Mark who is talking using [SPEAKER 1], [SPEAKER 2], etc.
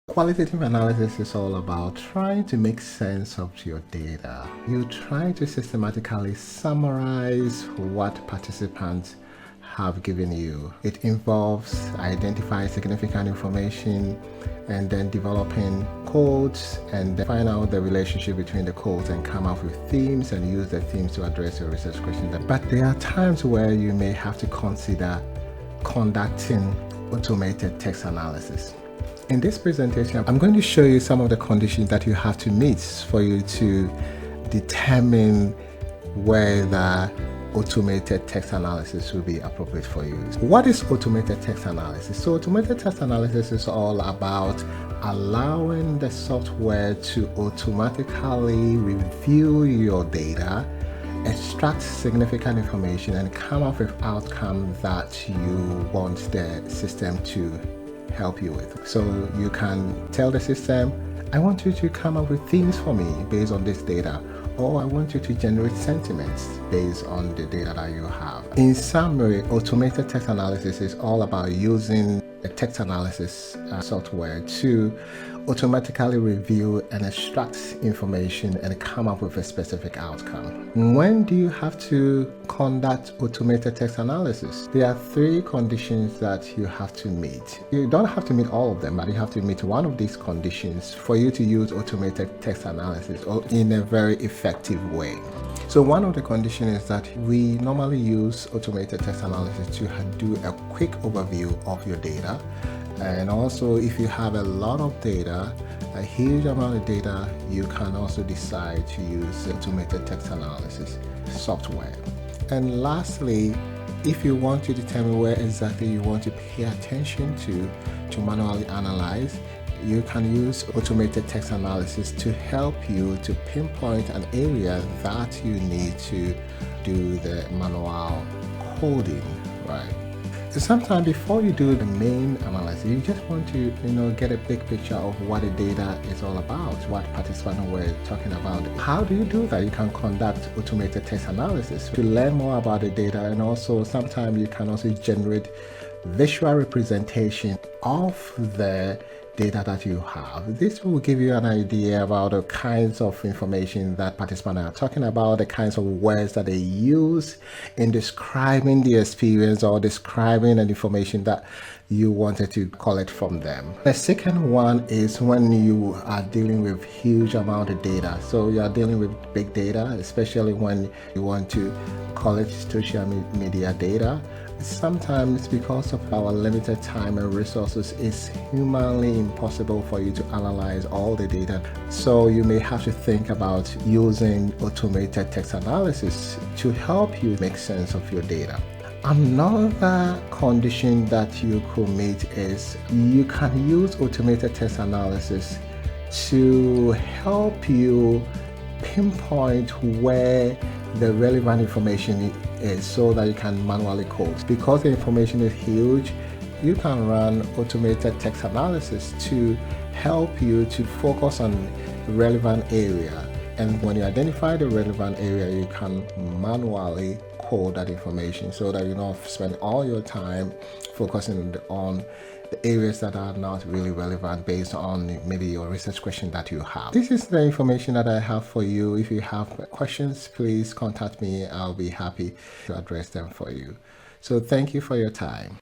[SPEAKER 1] Qualitative analysis is all about trying to make sense of your data. You try to systematically summarize what participants have given you. It involves identifying significant information and then developing codes and then find out the relationship between the codes and come up with themes and use the themes to address your research questions. But there are times where you may have to consider conducting automated text analysis. In this presentation, I'm going to show you some of the conditions that you have to meet for you to determine whether automated text analysis will be appropriate for you. What is automated text analysis? So automated text analysis is all about allowing the software to automatically review your data, extract significant information, and come up with outcomes that you want the system to help you with. So you can tell the system, I want you to come up with themes for me based on this data, or I want you to generate sentiments based on the data that you have. In summary, automated text analysis is all about using a text analysis software to automatically review and extract information and come up with a specific outcome. When do you have to conduct automated text analysis? There are three conditions that you have to meet. You don't have to meet all of them, but you have to meet one of these conditions for you to use automated text analysis in a very effective way. So one of the conditions is that we normally use automated text analysis to do a quick overview of your data. And also, if you have a lot of data, a huge amount of data, you can also decide to use automated text analysis software. And lastly, if you want to determine where exactly you want to pay attention to manually analyze, you can use automated text analysis to help you to pinpoint an area that you need to do the manual coding, right? So sometimes before you do the main analysis, you just want to get a big picture of what the data is all about, what participants were talking about. How do you do that? You can conduct automated text analysis to learn more about the data, and also sometimes you can also generate visual representation of the data that you have. This will give you an idea about the kinds of information that participants are talking about, the kinds of words that they use in describing the experience or describing the information that you wanted to collect from them. The second one is when you are dealing with huge amount of data. So you are dealing with big data, especially when you want to collect social media data. Sometimes because of our limited time and resources, it's humanly impossible for you to analyze all the data. So you may have to think about using automated text analysis to help you make sense of your data. Another condition that you could meet is you can use automated text analysis to help you pinpoint where the relevant information is so that you can manually code. Because the information is huge, you can run automated text analysis to help you to focus on the relevant area. And when you identify the relevant area, you can manually code that information so that you don't spend all your time focusing on the areas that are not really relevant based on maybe your research question that you have. This is the information that I have for you. If you have questions, please contact me. I'll be happy to address them for you. So thank you for your time.